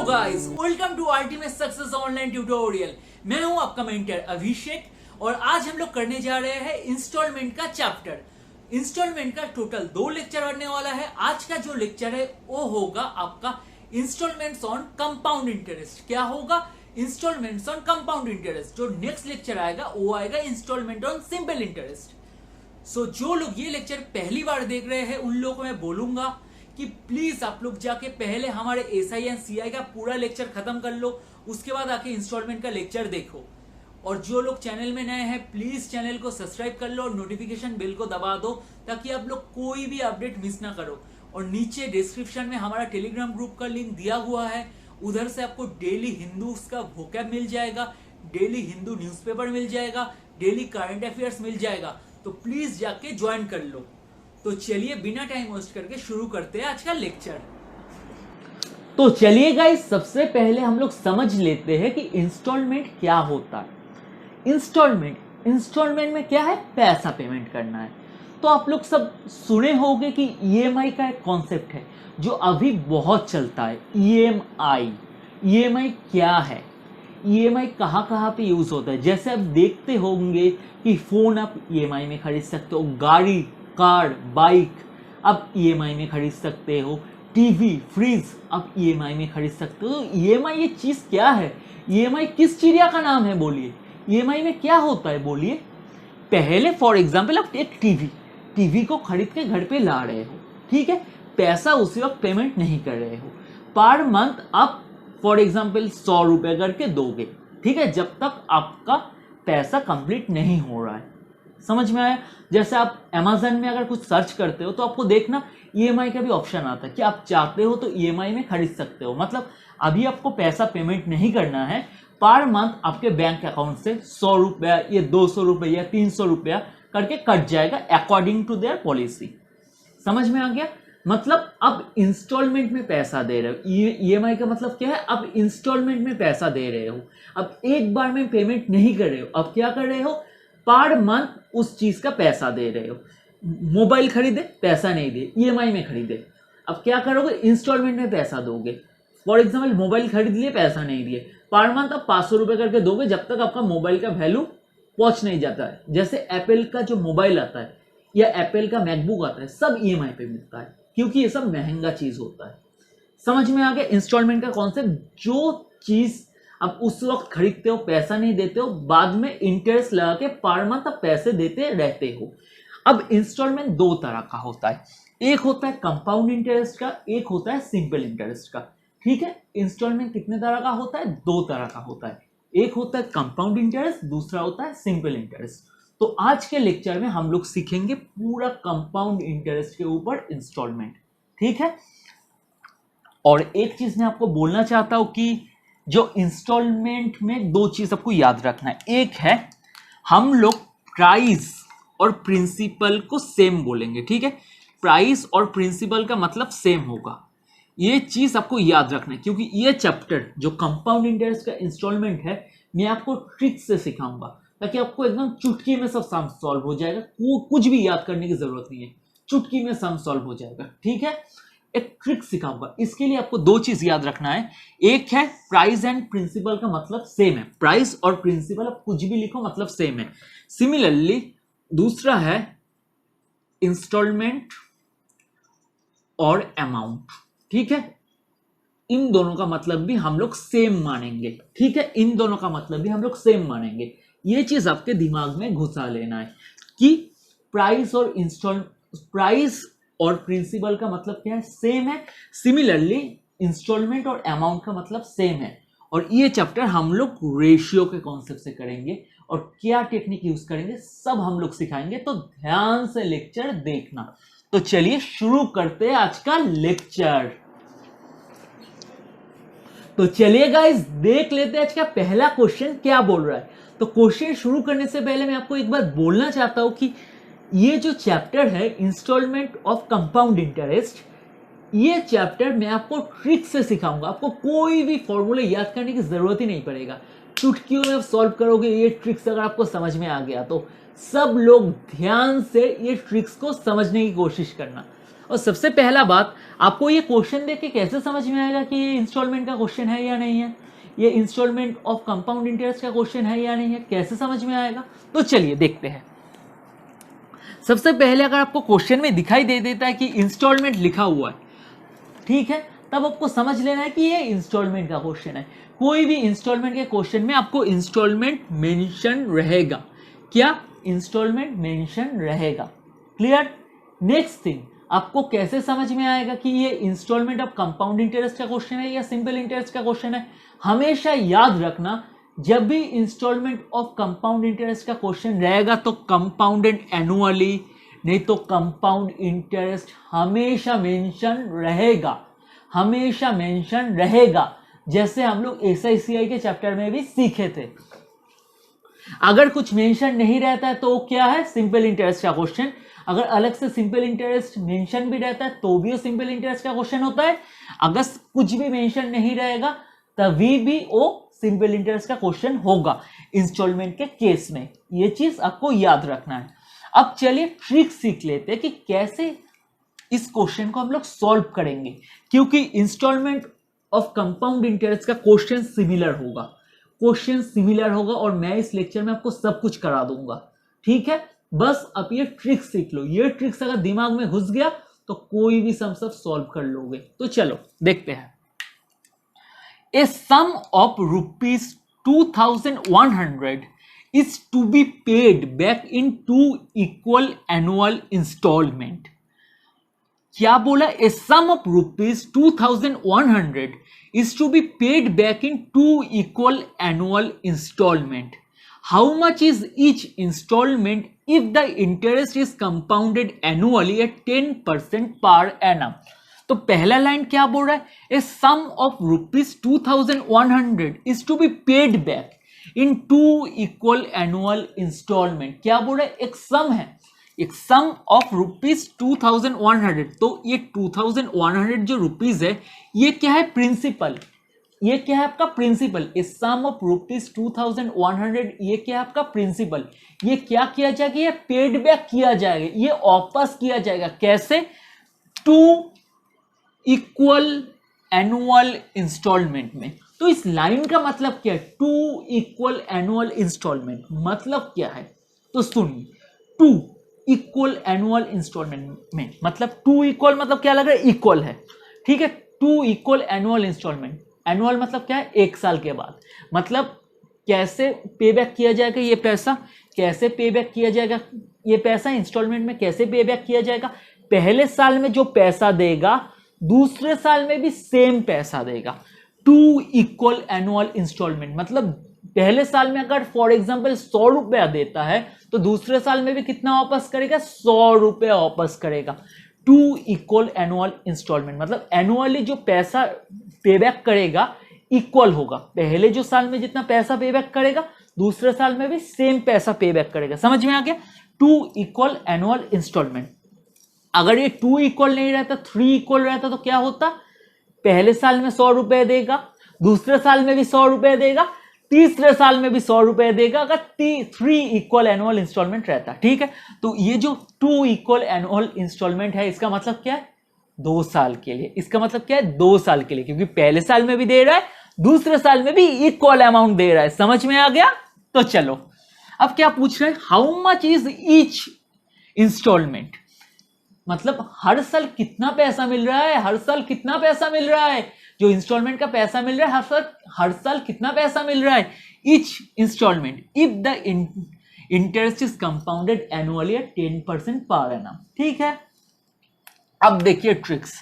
Guys, welcome to ultimate success online tutorial. मैं हूं आपका मेंटर अभिषेक और आज हम लोग करने जा रहे हैं इंस्टॉलमेंट का चैप्टर। इंस्टॉलमेंट का टोटल 2 लेक्चर बनने वाला है। आज का जो लेक्चर है वो होगा आपका इंस्टॉलमेंट्स ऑन कंपाउंड इंटरेस्ट। क्या होगा? Installments on compound interest. जो नेक्स्ट लेक्चर आएगा वो आएगा installment on simple interest. So जो लोग ये लेक्चर पहली बार देख रहे हैं उन लोगों को मैं बोलूंगा कि प्लीज आप लोग जाके पहले हमारे एसआई एंड सीआई का पूरा लेक्चर खत्म कर लो, उसके बाद आके इंस्टॉलमेंट का लेक्चर देखो। और जो लोग चैनल में नए हैं प्लीज चैनल को सब्सक्राइब कर लो और नोटिफिकेशन बेल को दबा दो ताकि आप लोग कोई भी अपडेट मिस ना करो। और नीचे डिस्क्रिप्शन में हमारा टेलीग्राम ग्रुप का लिंक दिया हुआ है, उधर से आपको डेली हिंदू का वोकैब मिल जाएगा, डेली हिंदू न्यूज़पेपर मिल जाएगा, डेली करंट अफेयर्स मिल जाएगा। तो प्लीज जाके ज्वाइन कर लो। तो चलिए बिना टाइम वेस्ट करके शुरू करते हैं आज का लेक्चर। तो चलिए गाइस, सबसे पहले हम लोग समझ लेते हैं कि इंस्टॉलमेंट क्या होता है। इंस्टॉलमेंट में क्या है? पैसा पेमेंट करना है। तो आप लोग सब सुने होंगे कि ईएमआई का एक कॉन्सेप्ट है जो अभी बहुत चलता है। ईएमआई क्या है? ईएमआई कहाँ कहाँ पे यूज होता है? जैसे आप देखते होंगे कि फोन आप ईएमआई में खरीद सकते हो, गाड़ी, कार, बाइक आप ईएमआई में खरीद सकते हो, टीवी, फ्रिज आप ईएमआई में खरीद सकते हो। तो ईएमआई ये चीज क्या है? ईएमआई किस चिड़िया का नाम है बोलिए? ईएमआई में क्या होता है बोलिए? पहले फॉर एग्जांपल आप एक टीवी को खरीद के घर पे ला रहे हो, ठीक है, पैसा उसी वक्त पेमेंट नहीं कर रहे हो, पर मंथ आप फॉर एग्जांपल 100 रुपए करके दोगे, ठीक है, जब तक आपका पैसा कंप्लीट नहीं हो रहा है। समझ में आया? जैसे आप अमेज़न में अगर कुछ सर्च करते हो तो आपको देखना ईएमआई का भी ऑप्शन आता है कि आप चाहते हो तो ईएमआई में खरीद सकते हो। मतलब अभी आपको पैसा पेमेंट नहीं करना है, पर मंथ आपके बैंक अकाउंट से 100 रुपया या 200 रुपया या 300 रुपया करके कट जाएगा अकॉर्डिंग टू देयर पॉलिसी। समझ में आ गया? मतलब अब इंस्टॉलमेंट में पैसा दे रहे हो। ईएमआई का मतलब क्या है? अब इंस्टॉलमेंट में पैसा दे रहे हो। अब एक बार में पेमेंट नहीं कर रहे हो, अब क्या कर रहे हो? पर मंथ उस चीज का पैसा दे रहे हो। मोबाइल खरीदे, पैसा नहीं दे, ईएमआई में खरीदे, अब क्या करोगे? इंस्टॉलमेंट में पैसा दोगे। फॉर एग्जाम्पल मोबाइल खरीद लिए, पैसा नहीं दिए, पर मंथ आप 500 रुपए करके दोगे जब तक आपका मोबाइल का वैल्यू पहुंच नहीं जाता है। जैसे एप्पल का जो मोबाइल आता है या एप्पल का मैकबुक आता है, सब ईएमआई पे मिलता है क्योंकि ये सब महंगा चीज होता है। समझ में आ गया इंस्टॉलमेंट का कॉन्सेप्ट? जो चीज आप उस वक्त खरीदते हो, पैसा नहीं देते हो, बाद में इंटरेस्ट लगा के पर मंथ आप पैसे देते रहते हो। अब इंस्टॉलमेंट 2 तरह का होता है, एक होता है कंपाउंड इंटरेस्ट का, एक होता है सिंपल इंटरेस्ट का। ठीक है, इंस्टॉलमेंट कितने तरह का होता है? 2 तरह का होता है, एक होता है कंपाउंड इंटरेस्ट, दूसरा होता है सिंपल इंटरेस्ट। तो आज के लेक्चर में हम लोग सीखेंगे पूरा कंपाउंड इंटरेस्ट के ऊपर इंस्टॉलमेंट, ठीक है। और एक चीज मैं आपको बोलना चाहता हूं कि जो इंस्टॉलमेंट में 2 चीज आपको याद रखना है। एक है हम लोग प्राइस और प्रिंसिपल को सेम बोलेंगे, ठीक है। प्राइस और प्रिंसिपल का मतलब सेम होगा, ये चीज आपको याद रखना है क्योंकि ये चैप्टर जो कंपाउंड इंटरेस्ट का इंस्टॉलमेंट है मैं आपको ट्रिक से सिखाऊंगा ताकि आपको एकदम चुटकी में सब सम सॉल्व हो जाएगा। कुछ भी याद करने की जरूरत नहीं है, चुटकी में सम सॉल्व हो जाएगा, ठीक है। एक ट्रिक सिखाऊंगा, इसके लिए आपको 2 चीज याद रखना है। एक है प्राइस एंड प्रिंसिपल का मतलब सेम है, प्राइस और प्रिंसिपल आप कुछ भी लिखो मतलब सेम है। सिमिलरली दूसरा है इंस्टॉलमेंट और अमाउंट, ठीक है। इन दोनों का मतलब भी हम लोग सेम मानेंगे, ठीक है, इन दोनों का मतलब भी हम लोग सेम मानेंगे। ये चीज आपके दिमाग में घुसा लेना है कि प्राइस और प्रिंसिपल का मतलब क्या है? सेम है। सिमिलरली इंस्टॉलमेंट और अमाउंट का मतलब सेम है। और ये चैप्टर हम लोग रेशियो के कॉन्सेप्ट से करेंगे और क्या टेक्निक यूज करेंगे सब हम लोग सिखाएंगे, तो ध्यान से लेक्चर देखना। तो चलिए शुरू करते हैं आज का लेक्चर। तो चलिए गाइस देख लेते हैं आज का पहला क्वेश्चन क्या बोल रहा है। तो क्वेश्चन शुरू करने से पहले मैं आपको एक बार बोलना चाहता हूं कि ये जो चैप्टर है इंस्टॉलमेंट ऑफ कंपाउंड इंटरेस्ट, ये चैप्टर मैं आपको ट्रिक से सिखाऊंगा। आपको कोई भी फॉर्मूले याद करने की जरूरत ही नहीं पड़ेगा, चुटकियों में आप सॉल्व करोगे। ये ट्रिक्स अगर आपको समझ में आ गया तो सब लोग ध्यान से ये ट्रिक्स को समझने की कोशिश करना। और सबसे पहला बात, आपको ये क्वेश्चन देख के कैसे समझ में आएगा कि ये इंस्टॉलमेंट का क्वेश्चन है या नहीं है, ये इंस्टॉलमेंट ऑफ कंपाउंड इंटरेस्ट का क्वेश्चन है या नहीं है, कैसे समझ में आएगा? तो चलिए देखते हैं। सबसे पहले अगर आपको क्वेश्चन में दिखाई दे देता है कि इंस्टॉलमेंट लिखा हुआ है, ठीक है, तब आपको समझ लेना है कि ये इंस्टॉलमेंट का क्वेश्चन है। कोई भी इंस्टॉलमेंट के क्वेश्चन में आपको इंस्टॉलमेंट मेंशन रहेगा। क्या? इंस्टॉलमेंट मेंशन रहेगा। क्लियर? नेक्स्ट थिंग, आपको कैसे समझ में आएगा कि ये इंस्टॉलमेंट ऑफ कंपाउंड इंटरेस्ट का क्वेश्चन है या सिंपल इंटरेस्ट का क्वेश्चन है? हमेशा याद रखना, जब भी इंस्टॉलमेंट ऑफ कंपाउंड इंटरेस्ट का क्वेश्चन रहेगा तो कंपाउंडेड एनुअली, नहीं तो कंपाउंड इंटरेस्ट हमेशा मेंशन रहेगा, हमेशा मेंशन रहेगा, जैसे हम लोग SICI के चैप्टर में भी सीखे थे। अगर कुछ मेंशन नहीं रहता है तो क्या है? सिंपल इंटरेस्ट का क्वेश्चन। अगर अलग से सिंपल इंटरेस्ट मेंशन भी रहता है तो भी सिंपल इंटरेस्ट का क्वेश्चन होता है। अगर कुछ भी मेंशन नहीं रहेगा तभी भी वो सिंपल इंटरेस्ट का क्वेश्चन होगा इंस्टॉलमेंट के केस में। ये चीज आपको याद रखना है। अब चलिए ट्रिक सीख लेते हैं कि कैसे इस क्वेश्चन को हम लोग सॉल्व करेंगे, क्योंकि इंस्टॉलमेंट ऑफ कंपाउंड इंटरेस्ट का क्वेश्चन सिमिलर होगा, क्वेश्चन सिमिलर होगा और मैं इस लेक्चर में आपको सब कुछ करा दूंगा। ठीक है, बस आप ये ट्रिक सीख लो। ये ट्रिक्स अगर दिमाग में घुस गया तो कोई भी सम सब सॉल्व कर लोगे। तो चलो देखते हैं। A sum of rupees 2,100 is to be paid back in 2 equal annual installment. क्या बोला? A sum of rupees 2,100 is to be paid back in 2 equal annual installment. How much is each installment if the interest is compounded annually at 10% per annum? तो पहला line क्या बोल रहा है? A sum of rupees 2,100 is to be paid back in 2 equal annual instalment. क्या बोल रहा है? एक सम है, एक सम ऑफ रुपीज 2,100। तो ये 2,100 जो रुपीज है ये क्या है? प्रिंसिपल। ये क्या है आपका? Principal. A sum of rupees 2,100 ये क्या है आपका? प्रिंसिपल। ये क्या किया जाएगा? ये पेड बैक किया जाएगा, ये वापस किया जाएगा। कैसे? 2 इक्वल एनुअल इंस्टॉलमेंट में। तो इस लाइन का मतलब क्या है? 2 इक्वल एनुअल इंस्टॉलमेंट मतलब क्या है? तो सुनिए, 2 इक्वल एनुअल इंस्टॉलमेंट में मतलब 2 इक्वल मतलब क्या लग रहा है? इक्वल है। ठीक है, 2 इक्वल एनुअल इंस्टॉलमेंट। एनुअल मतलब क्या है? 1 साल के बाद। मतलब कैसे पे बैक किया जाएगा ये पैसा? कैसे पे बैक किया जाएगा ये पैसा? इंस्टॉलमेंट में कैसे पे बैक किया जाएगा? पहले साल में जो पैसा देगा दूसरे साल में भी सेम पैसा देगा। 2 इक्वल एनुअल इंस्टॉलमेंट मतलब पहले साल में अगर फॉर एग्जांपल 100 रुपया देता है तो दूसरे साल में भी कितना वापस करेगा? 100 रुपया वापस करेगा। 2 इक्वल एनुअल इंस्टॉलमेंट मतलब एनुअली जो पैसा पे बैक करेगा इक्वल होगा। पहले जो साल में जितना पैसा पे बैक करेगा दूसरे साल में भी सेम पैसा पे बैक करेगा। समझ में आ गया? 2 इक्वल एनुअल इंस्टॉलमेंट। अगर ये 2 इक्वल नहीं रहता, 3 इक्वल रहता तो क्या होता? पहले साल में 100 रुपए देगा, दूसरे साल में भी 100 रुपए देगा, तीसरे साल में भी 100 रुपए देगा अगर 3 इक्वल एनुअल इंस्टॉलमेंट रहता। ठीक है, तो ये जो 2 इक्वल एनुअल इंस्टॉलमेंट है इसका मतलब क्या है? 2 साल के लिए। इसका मतलब क्या है? 2 साल के लिए, क्योंकि पहले साल में भी दे रहा है दूसरे साल में भी इक्वल अमाउंट दे रहा है। समझ में आ गया? तो चलो अब क्या पूछ रहे हैं? How much is each installment मतलब हर साल कितना पैसा मिल रहा है? हर साल कितना पैसा मिल रहा है? जो इंस्टॉलमेंट का पैसा मिल रहा है हर साल कितना पैसा मिल रहा है? Each installment if the interest is compounded annually at 10% per annum. ठीक है, अब देखिए ट्रिक्स।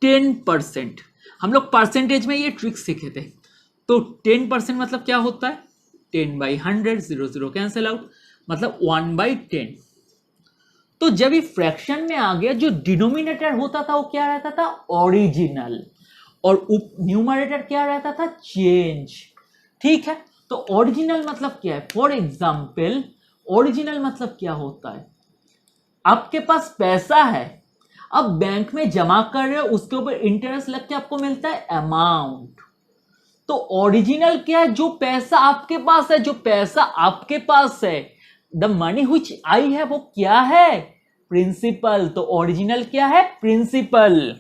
10% हम लोग परसेंटेज में ये ट्रिक्स सीखे थे। तो 10% मतलब क्या होता है? 10/100, 0 कैंसिल आउट, मतलब 1/10। तो जब ये फ्रैक्शन में आ गया, जो डिनोमिनेटर होता था वो क्या रहता था? ओरिजिनल, और न्यूमरेटर क्या रहता था? चेंज। ठीक है, तो ओरिजिनल मतलब क्या है? फॉर एग्जाम्पल ओरिजिनल मतलब क्या होता है? आपके पास पैसा है, अब बैंक में जमा कर रहे हो, उसके ऊपर इंटरेस्ट लग के आपको मिलता है अमाउंट। तो ओरिजिनल क्या है? जो पैसा आपके पास है, जो पैसा आपके पास है, द मनी व्हिच आई है, वो क्या है? प्रिंसिपल, तो ओरिजिनल क्या है? प्रिंसिपल।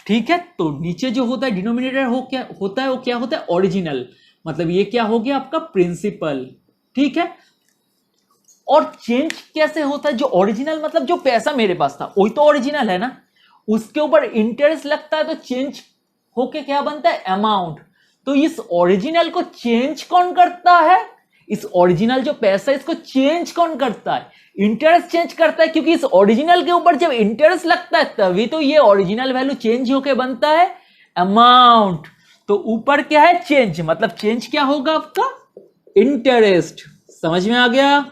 ठीक है, तो नीचे जो होता है डिनोमिनेटर क्या होता है? वो क्या होता है? ओरिजिनल। मतलब ये क्या हो गया आपका? प्रिंसिपल। ठीक है, और चेंज कैसे होता है? जो ओरिजिनल मतलब जो पैसा मेरे पास था वही तो ओरिजिनल है ना, उसके ऊपर इंटरेस्ट लगता है तो चेंज होके क्या बनता है? अमाउंट। तो इस ओरिजिनल को चेंज कौन करता है? इस ओरिजिनल जो पैसा है इसको चेंज कौन करता है? इंटरेस्ट चेंज करता है, क्योंकि इस ओरिजिनल के ऊपर जब इंटरेस्ट लगता है तभी तो ये ओरिजिनल वैल्यू चेंज होके बनता है अमाउंट। तो ऊपर क्या है? चेंज, मतलब चेंज क्या होगा आपका? इंटरेस्ट। समझ में आ गया?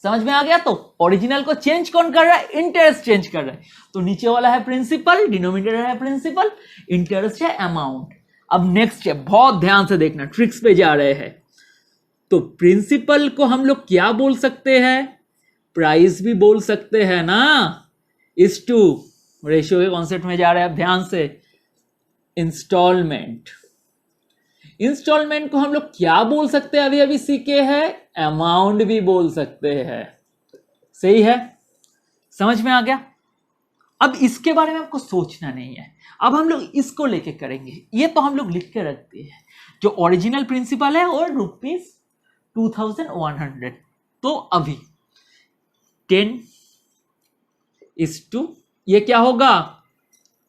समझ में आ गया? तो ओरिजिनल को चेंज कौन कर रहा है? इंटरेस्ट चेंज कर रहा है। तो नीचे वाला है प्रिंसिपल, डिनोमिनेटर है प्रिंसिपल, इंटरेस्ट है अमाउंट। अब नेक्स्ट है, बहुत ध्यान से देखना, ट्रिक्स पे जा रहे हैं। तो प्रिंसिपल को हम लोग क्या बोल सकते हैं? प्राइस भी बोल सकते हैं ना, इस टू रेशियो के कॉन्सेप्ट में जा रहे हैं, ध्यान से। इंस्टॉलमेंट, इंस्टॉलमेंट को हम लोग क्या बोल सकते हैं? अभी अभी सीखे हैं, अमाउंट भी बोल सकते हैं। सही है, समझ में आ गया? अब इसके बारे में आपको सोचना नहीं है, अब हम लोग इसको लेके करेंगे। ये तो हम लोग लिख के रखते हैं, जो ओरिजिनल प्रिंसिपल है और ₹2100। तो अभी 10:, ये क्या होगा?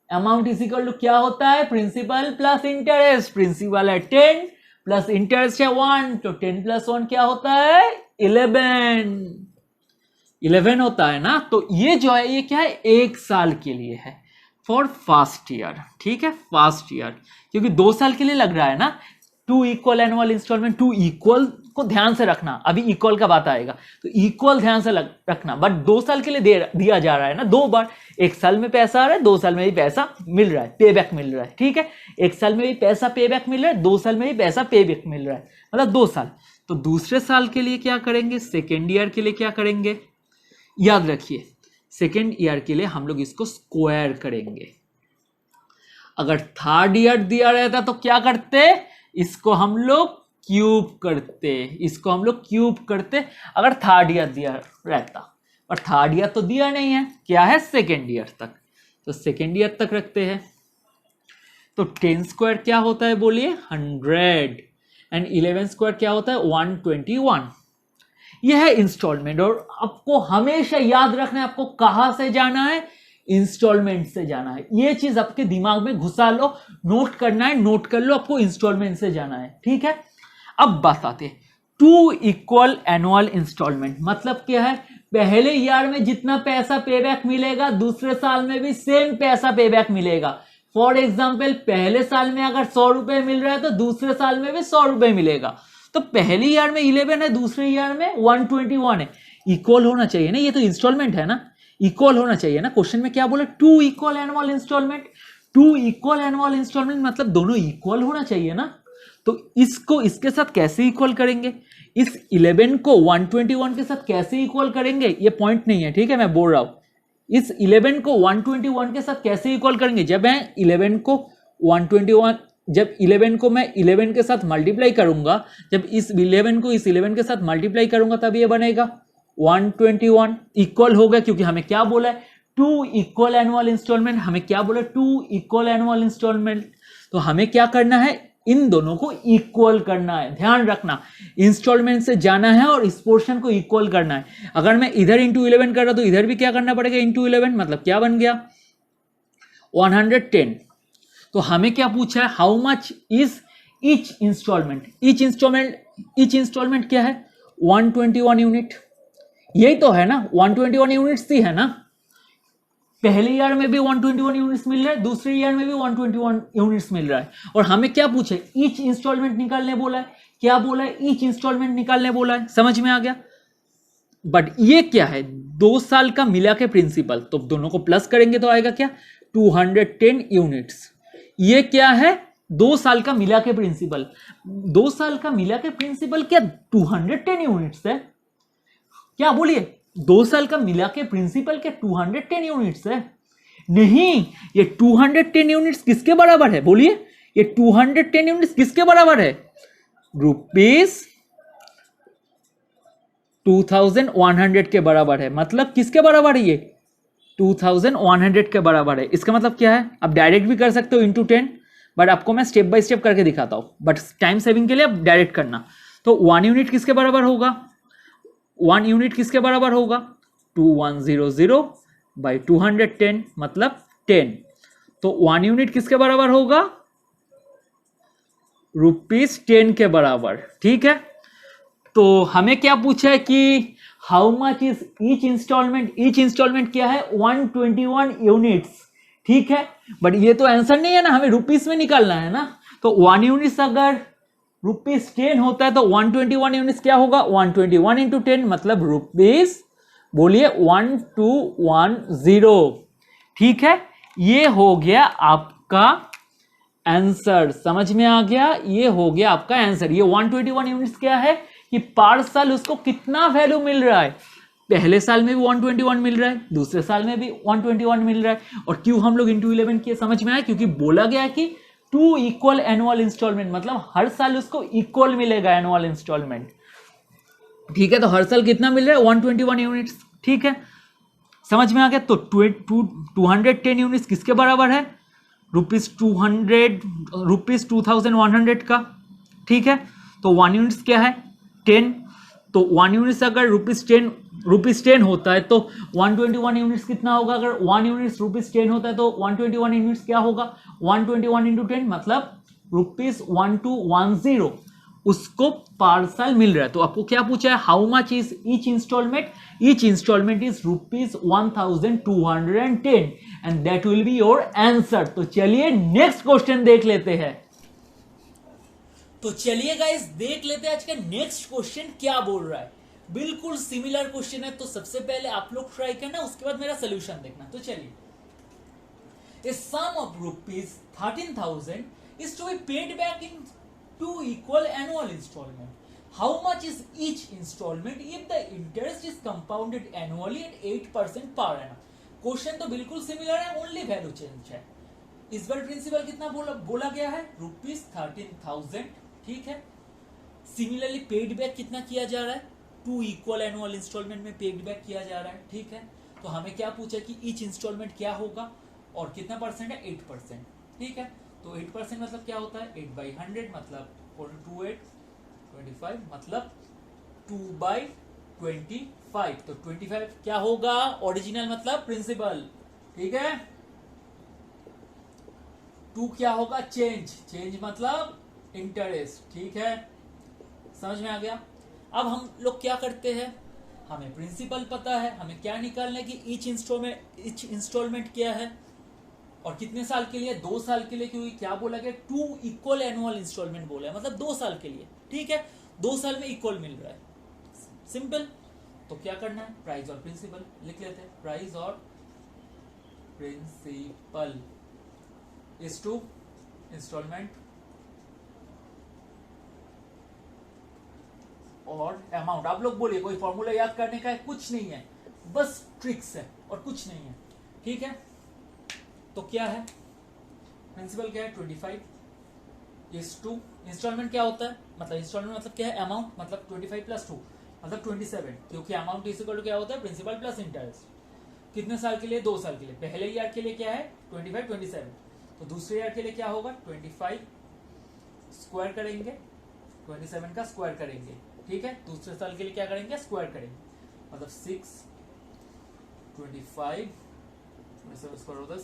अमाउंट इज इक्वल टू क्या होता है? Principal plus interest. प्रिंसिपल है 10 प्लस इंटरेस्ट है 1, तो 10 + 1 क्या होता है? 11 होता है ना। तो ये जो है ये क्या है? 1 साल के लिए है, फॉर फर्स्ट ईयर। ठीक है, फर्स्ट ईयर, क्योंकि 2 साल के लिए लग रहा है ना। 2 इक्वल एनुअल इंस्टॉलमेंट, 2 इक्वल को ध्यान से रखना, अभी इक्वल का बात आएगा, तो इक्वल ध्यान से रखना। बट 2 साल के लिए दिया जा रहा है ना, 2 बार। 1 साल में पैसा आ रहा है, 2 साल में भी पैसा मिल रहा है, पे बैक मिल रहा है। ठीक है, 1 साल में भी पैसा पे बैक मिल रहा है, 2 साल में भी पैसा पे बैक मिल रहा है, मतलब 2 साल। तो दूसरे साल के लिए क्या करेंगे? सेकेंड ईयर के लिए क्या करेंगे? याद रखिए, सेकेंड ईयर के लिए हम लोग इसको स्क्वायर करेंगे। अगर थर्ड ईयर दिया रहता तो क्या करते? इसको हम लोग क्यूब करते, इसको हम लोग क्यूब करते अगर थर्ड ईयर दिया रहता। और थर्ड ईयर तो दिया नहीं है, क्या है? सेकेंड ईयर तक, तो सेकेंड ईयर तक रखते हैं। तो 10² क्या होता है बोलिए? 100, एंड 11² क्या होता है? 121। यह है इंस्टॉलमेंट। और आपको हमेशा याद रखना है, आपको कहां से जाना है? इंस्टॉलमेंट से जाना है। ये चीज आपके दिमाग में घुसा लो, नोट करना है, नोट कर लो, आपको इंस्टॉलमेंट से जाना है। ठीक है, अब बात आते हैं 2 इक्वल एनुअल इंस्टॉलमेंट। मतलब क्या है? पहले ईयर में जितना पैसा पे बैक मिलेगा दूसरे साल में भी सेम पैसा पे बैक मिलेगा। फॉर एग्जाम्पल, पहले साल में अगर 100 रुपए मिल रहा है तो दूसरे साल में भी 100 रुपए मिलेगा। तो पहले ईयर में 11 है, दूसरे ईयर में 121 है। इक्वल होना चाहिए ना, ये तो इंस्टॉलमेंट है ना, इक्वल होना चाहिए ना। क्वेश्चन में क्या बोला? 2 equal annual installment. 2 equal annual installment मतलब दोनों इक्वल होना चाहिए ना। तो इसको इसके साथ कैसे इक्वल करेंगे? इस 11 को 121 के साथ कैसे इक्वल करेंगे? ये पॉइंट नहीं है, ठीक है, मैं बोल रहा हूं। इस 11 को 121 के साथ कैसे इक्वल करेंगे? जब मैं 11 को 121, जब 11 को मैं 11 के साथ मल्टीप्लाई करूंगा, जब इस 11 को इस 11 के साथ मल्टीप्लाई करूंगा तब ये बनेगा 121। इक्वल होगा, क्योंकि हमें क्या बोला है? 2 इक्वल एनुअल इंस्टॉलमेंट। हमें क्या बोला? 2 इक्वल एनुअल इंस्टॉलमेंट। तो हमें क्या करना है? इन दोनों को इक्वल करना है। ध्यान रखना, इंस्टॉलमेंट से जाना है और इस पोर्शन को इक्वल करना है। अगर मैं इधर इंटू 11 कर रहा तो इधर भी क्या करना पड़ेगा? इंटू 11, मतलब क्या बन गया? 110। तो हमें क्या पूछा है? How much is each installment. Each installment क्या है? 121 यूनिट। यही तो है ना, 121 यूनिट्स ही है ना। पहले ईयर में भी 121 यूनिट्स मिल रहा है, दूसरे ईयर में भी 121 यूनिट्स मिल रहा है। और हमें क्या पूछे? ईच इंस्टॉलमेंट निकालने बोला है। क्या बोला है? ईच इंस्टॉलमेंट निकालने बोला है। समझ में आ गया? बट ये क्या है? 2 साल का मिला के प्रिंसिपल, तो दोनों को प्लस करेंगे तो आएगा क्या? 210 यूनिट्स। ये क्या है? 2 साल का मिला के प्रिंसिपल। 2 साल का मिला के प्रिंसिपल क्या 210 यूनिट्स है? क्या बोलिए? 2 साल का मिला के प्रिंसिपल क्या 210 यूनिट्स है? नहीं, ये 210 यूनिट्स किसके बराबर है? बोलिए, ये 210 यूनिट्स किसके बराबर है? ₹210 2100 के बराबर है। मतलब किसके बराबर है ये? 2100 के बराबर है। इसका मतलब क्या है? आप डायरेक्ट भी कर सकते हो इंटू 10, बट आपको मैं स्टेप बाय स्टेप करके दिखाता हूं, बट टाइम सेविंग के लिए आप डायरेक्ट करना। तो 1 यूनिट किसके बराबर होगा? 1 यूनिट किसके बराबर होगा? 2100 बाई 210 मतलब 10। तो 1 यूनिट किसके बराबर होगा? ₹10 के बराबर। ठीक है, तो हमें क्या पूछा है कि how much is each installment? Each installment क्या है? 121 यूनिट्स। ठीक है, बट ये तो आंसर नहीं है ना, हमें रुपीस में निकालना है ना। तो 1 यूनिट्स अगर ₹10 होता है तो 121 यूनिट्स क्या होगा? 121 इंटू 10 मतलब रुपीस, बोलिए 1210। ठीक है, ये हो गया आपका आंसर। समझ में आ गया? ये हो गया आपका आंसर। ये 121 यूनिट्स क्या है कि पर साल उसको कितना वैल्यू मिल रहा है। पहले साल में भी 121 मिल रहा है, दूसरे साल में भी 121 मिल रहा है। और क्यों हम लोग इंटू 11 किए समझ में आया? क्योंकि बोला गया कि 2 इक्वल एनुअल इंस्टॉलमेंट, मतलब हर साल उसको इक्वल मिलेगा एनुअल इंस्टॉलमेंट। ठीक है, तो हर साल कितना मिल रहा है? 121 यूनिट्स। ठीक है, समझ में आ गया? तो 210 यूनिट्स किसके बराबर है? ₹2100 का। ठीक है, तो 1 यूनिट्स क्या है? 10। तो 1 यूनिट्स अगर ₹10 होता है तो 121 यूनिट्स कितना होगा? अगर 1 यूनिट्स ₹10 होता है तो 121 यूनिट्स क्या होगा? 121 इंटू 10 मतलब ₹1210 उसको पर साल मिल रहा है। तो आपको क्या पूछा है? How much is each installment? Each installment is ₹1210 and that will be your answer. तो चलिए नेक्स्ट क्वेश्चन देख लेते हैं। तो चलिए गाइस देख लेते हैं आज का नेक्स्ट क्वेश्चन क्या बोल रहा है। बिल्कुल सिमिलर क्वेश्चन है, तो सबसे पहले आप लोग ट्राई करना, उसके बाद मेरा सोल्यूशन देखना। तो चलिए, a sum of ₹13,000 is to be paid back in 2 equal annual installment. How much is each installment if the interest is compounded annually at 8% per annum? Question तो बिल्कुल सिमिलर है, ओनली वैल्यू चेंज है। इस बार principal कितना बोला गया है? ₹13,000। ठीक है, सिमिलरली पेड बैक कितना किया जा रहा है? 2 इक्वल एनुअल इंस्टॉलमेंट में पेड बैक किया जा रहा है। ठीक है, तो हमें क्या पूछा कि ईच इंस्टॉलमेंट क्या होगा और कितना परसेंट है? 8%। ठीक है, तो 8% मतलब क्या होता है? 8/100 मतलब 428 मतलब 2/25। तो 25 क्या होगा? ओरिजिनल मतलब प्रिंसिपल। ठीक है, 2 क्या होगा? चेंज मतलब इंटरेस्ट। ठीक है, समझ में आ गया? अब हम लोग क्या करते हैं, हमें प्रिंसिपल पता है, हमें क्या निकालना है कि ईच इंस्टॉलमेंट क्या है और कितने साल के लिए? 2 साल के लिए। क्योंकि क्या बोला गया? 2 इक्वल एनुअल इंस्टॉलमेंट बोला है, मतलब 2 साल के लिए। ठीक है, 2 साल में इक्वल मिल रहा है, सिंपल। तो क्या करना है? प्राइस और प्रिंसिपल लिख लेते हैं। प्राइस और प्रिंसिपल इज टू इंस्टॉलमेंट और अमाउंट। आप लोग बोलिए, कोई फॉर्मूला याद करने का है? कुछ नहीं है, बस ट्रिक्स है और कुछ नहीं है। ठीक है, तो क्या है? प्रिंसिपल क्या है? 25 इज टू इंस्टॉलमेंट क्या होता है? मतलब इंस्टॉलमेंट मतलब क्या है? अमाउंट, मतलब 25 प्लस 2 मतलब 27। क्योंकि अमाउंट इज इक्वल टू क्या होता है? Principal plus interest. कितने साल के लिए? 2 साल के लिए। पहले ईयर के लिए क्या है? 25 27। तो दूसरे ईयर के लिए क्या होगा? 25 स्क्वायर करेंगे, 27 का स्क्वायर करेंगे। ठीक है, दूसरे साल के लिए क्या करेंगे? स्क्वायर करेंगे, मतलब 6 25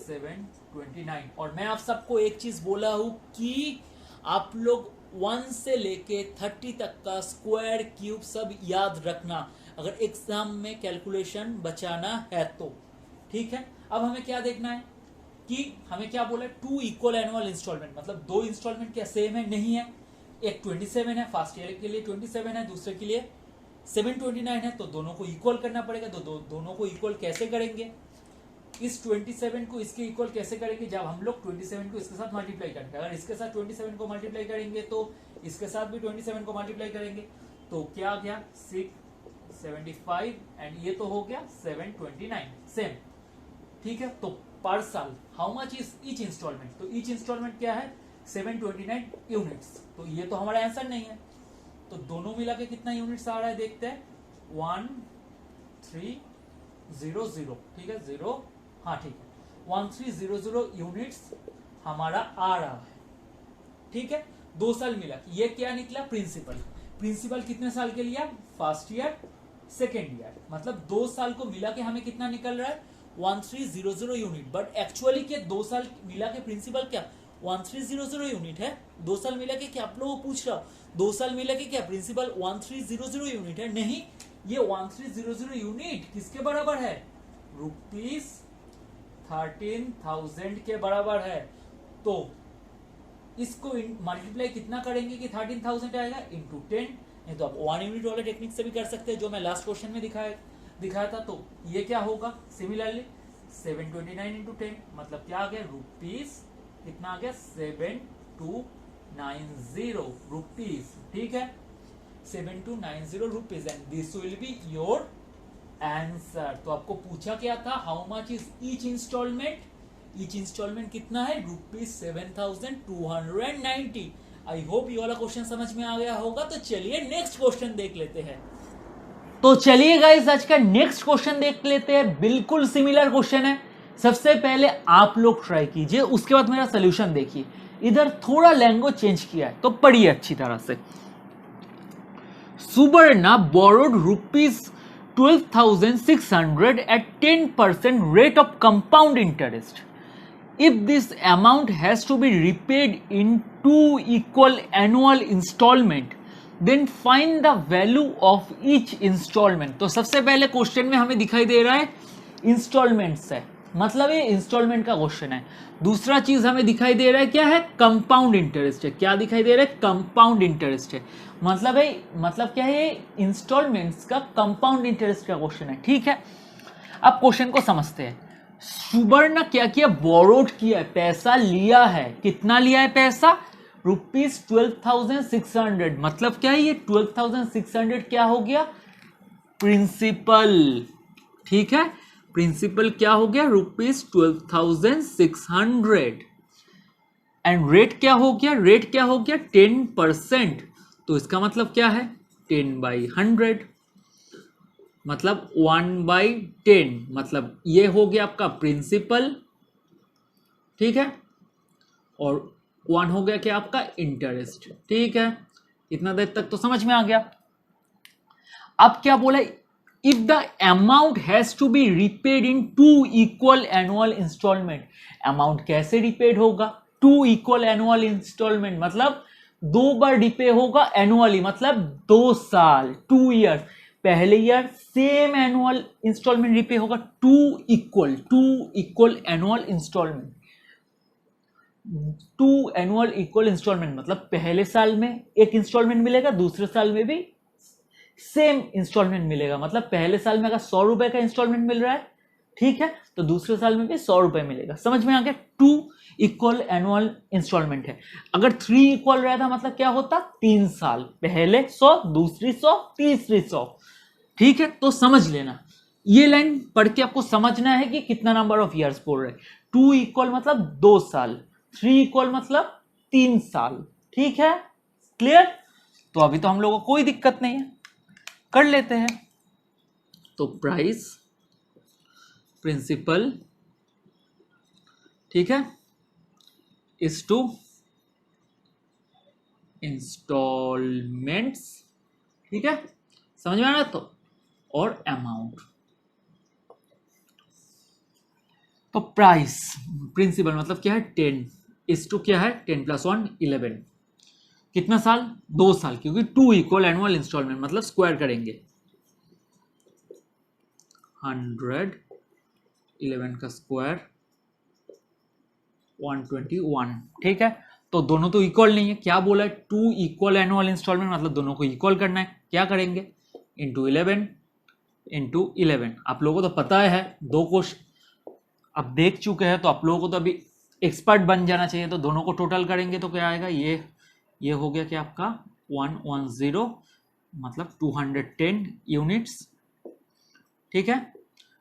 729। और मैं आप सबको एक चीज बोला हूं कि आप लोग 1 से लेके 30 तक का स्क्वायर क्यूब सब याद रखना, अगर एग्जाम में कैलकुलेशन बचाना है तो। ठीक है, अब हमें क्या देखना है कि हमें क्या बोला? 2 इक्वल एनुअल इंस्टॉलमेंट, मतलब 2 इंस्टॉलमेंट क्या सेम है? नहीं है। एक 27 है, फर्स्ट ईयर के लिए 27 है, दूसरे के लिए 729 है। तो दोनों को इक्वल करना पड़ेगा। तो दोनों को इक्वल कैसे करेंगे? इस 27 को इसके इक्वल कैसे करेंगे? जब हम लोग 27 को इसके साथ मल्टीप्लाई करेंगे। अगर इसके साथ 27 को मल्टीप्लाई करेंगे तो इसके साथ भी 27 को मल्टीप्लाई करेंगे। तो क्या आ गया? 675 एंड ये तो हो गया 729 सेम। ठीक है, तो पर साल how much is each installment? तो ईच इंस्टॉलमेंट क्या है? 729 यूनिट्स। तो ये तो हमारा आंसर नहीं है, तो दोनों मिला के कितना यूनिट्स आ रहा है देखते हैं। 1300, ठीक है 0, हाँ ठीक है 1300 यूनिट्स हमारा आ रहा है, ठीक है 2 साल मिला। ये क्या निकला? प्रिंसिपल कितने साल के लिया? फर्स्ट ईयर सेकेंड ईयर, मतलब 2 साल को मिला के हमें कितना निकल रहा है? 1300 यूनिट। बट एक्चुअली क्या 2 साल मिला के प्रिंसिपल क्या 1300 यूनिट है? 2 साल मिला के क्या? आप लोगों को पूछ रहा हूं 2 साल मिला के क्या प्रिंसिपल 1300 यूनिट है? नहीं, ये 1300 यूनिट किसके बराबर है? ₹13,000 के बराबर है। तो इसको मल्टीप्लाई कितना करेंगे कि 13,000 आएगा? इंटू 10। नहीं तो आप 1 यूनिट वाले टेक्निक से भी कर सकते हैं जो मैं लास्ट क्वेश्चन में दिखाया था। तो ये क्या होगा? सिमिलरली 729 इंटू 10 मतलब क्या आ गया? रुपीस कितना आ गया? 7290 रुपीस, ठीक है 7290 rupees and this will be your answer. तो आपको पूछा क्या था? How much is each installment? Each installment कितना है? ₹7290। आई होप ये वाला क्वेश्चन समझ में आ गया होगा। तो चलिए नेक्स्ट क्वेश्चन देख लेते हैं। तो चलिए गाइस आज का नेक्स्ट क्वेश्चन देख लेते हैं। बिल्कुल सिमिलर क्वेश्चन है। सबसे पहले आप लोग ट्राई कीजिए, उसके बाद मेरा सोल्यूशन देखिए। इधर थोड़ा लैंग्वेज चेंज किया है तो पढ़िए अच्छी तरह से। सुवर्णा borrowed ₹12,600 at 10% rate of compound interest. If this amount has to be repaid in 2 equal annual installment, then find the value of each installment. तो सबसे पहले क्वेश्चन में हमें दिखाई दे रहा है इंस्टॉलमेंट्स है, मतलब ये इंस्टॉलमेंट का क्वेश्चन है। दूसरा चीज हमें दिखाई दे रहा है क्या है? कंपाउंड इंटरेस्ट है। क्या दिखाई दे रहा है? कंपाउंड इंटरेस्ट है। मतलब क्या है? इंस्टॉलमेंट्स का कंपाउंड इंटरेस्ट का क्वेश्चन है, ठीक है। अब क्वेश्चन को समझते हैं। सुवर्ण क्या किया? बोरोड किया, पैसा लिया है। कितना लिया है पैसा? ₹12,600। मतलब क्या है? ये 12,600 क्या हो गया? प्रिंसिपल, ठीक है प्रिंसिपल क्या हो गया? ₹12,600 एंड रेट क्या हो गया? रेट क्या हो गया? 10%। तो इसका मतलब क्या है? 10/100 मतलब 1/10, मतलब ये हो गया आपका प्रिंसिपल, ठीक है, और 1 हो गया क्या आपका? इंटरेस्ट, ठीक है। इतना देर तक तो समझ में आ गया। अब क्या बोला? If the amount has to be repaid in 2 equal annual installment. Amount कैसे रिपेड होगा? 2 इक्वल एनुअल इंस्टॉलमेंट मतलब 2 बार रिपे होगा एनुअली, मतलब 2 साल 2 ईयर्स। पहले year same annual installment repay होगा। 2 equal annual installment, 2 annual equal installment मतलब पहले साल में एक इंस्टॉलमेंट मिलेगा, दूसरे साल में भी सेम इंस्टॉलमेंट मिलेगा। मतलब पहले साल में अगर 100 रुपए का इंस्टॉलमेंट मिल रहा है, ठीक है, तो दूसरे साल में भी 100 रुपए मिलेगा। समझ में आ गया? 2 इक्वल एनुअल इंस्टॉलमेंट है। अगर 3 इक्वल रहता मतलब क्या होता? 3 साल, पहले 100, दूसरी 100, तीसरी 100, ठीक है। तो समझ लेना, ये लाइन पढ़ के आपको समझना है कि कितना नंबर ऑफ ईयर्स बोल रहे हैं। 2 इक्वल मतलब 2 साल, 3 इक्वल मतलब 3 साल, ठीक है, क्लियर। तो अभी तो हम लोगों को कोई दिक्कत नहीं है, कर लेते हैं। तो प्राइस, प्रिंसिपल, ठीक है, इज टू इंस्टॉलमेंट्स, ठीक है, समझ में आ रहा? तो और अमाउंट। तो प्राइस, प्रिंसिपल मतलब क्या है? 10 इज टू क्या है? 10 + 1 11। कितना साल? 2 साल, क्योंकि 2 इक्वल एनुअल इंस्टॉलमेंट मतलब स्क्वायर करेंगे 100, 11 का स्क्वायर 121, ठीक है। तो दोनों तो इक्वल नहीं है। क्या बोला है? 2 इक्वल एनुअल इंस्टॉलमेंट मतलब दोनों को इक्वल करना है। क्या करेंगे? इंटू 11 आप लोगों को तो पता है, 2 क्वेश्चन अब देख चुके हैं, तो आप लोगों को तो अभी एक्सपर्ट बन जाना चाहिए। तो दोनों को टोटल करेंगे तो क्या आएगा? ये हो गया क्या आपका? 110 मतलब 210 यूनिट्स, ठीक है।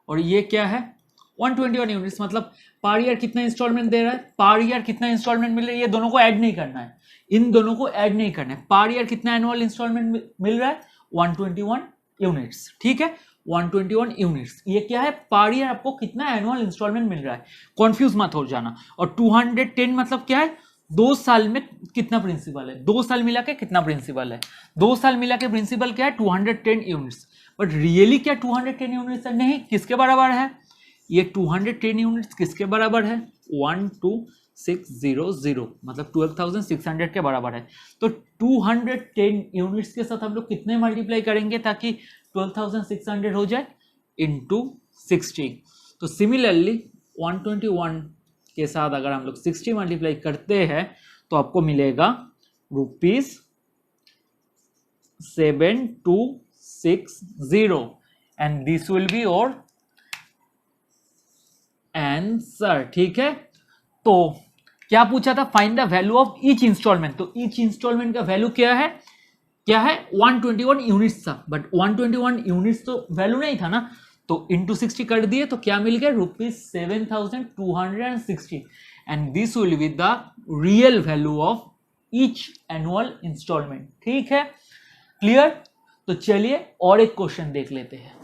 और ये क्या है? 121 यूनिट्स मतलब पर ईयर कितना इंस्टॉलमेंट दे रहा है? पर ईयर कितना इंस्टॉलमेंट मिल रहा है? ये दोनों को ऐड नहीं करना है, इन दोनों को ऐड नहीं करना है। पर ईयर कितना एनुअल इंस्टॉलमेंट मिल रहा है? 121 यूनिट्स, ठीक है, 121 यूनिट्स। ये क्या है, पर ईयर आपको कितना एनुअल इंस्टॉलमेंट मिल रहा है, कंफ्यूज मत हो जाना। और 210 मतलब क्या है, 2 साल में कितना प्रिंसिपल है, 2 साल मिला के कितना प्रिंसिपल है, 2 साल मिला के प्रिंसिपल क्या है 210 यूनिट्स। बट रियली क्या 210 यूनिट्स है, नहीं, किसके बराबर है, ये 210 यूनिट्स किसके बराबर है, 12600 मतलब 12,600 के बराबर है। तो 210 यूनिट्स के साथ हम लोग कितने मल्टीप्लाई करेंगे ताकि 12,600 हो जाए, इंटू 60। तो सिमिलरली 121 के साथ अगर हम लोग 60 मल्टीप्लाई करते हैं तो आपको मिलेगा ₹7260 and this will be our answer, ठीक है। तो क्या पूछा था, find the value of each installment. तो ईच इंस्टॉलमेंट का वैल्यू क्या है, 121 यूनिट्स था, बट 121 यूनिट्स तो वैल्यू नहीं था ना, तो इंटू 60 कर दिए तो क्या मिल गया, ₹7,260 and this will be the real value of each annual installment, ठीक है, क्लियर। तो चलिए और एक क्वेश्चन देख लेते हैं।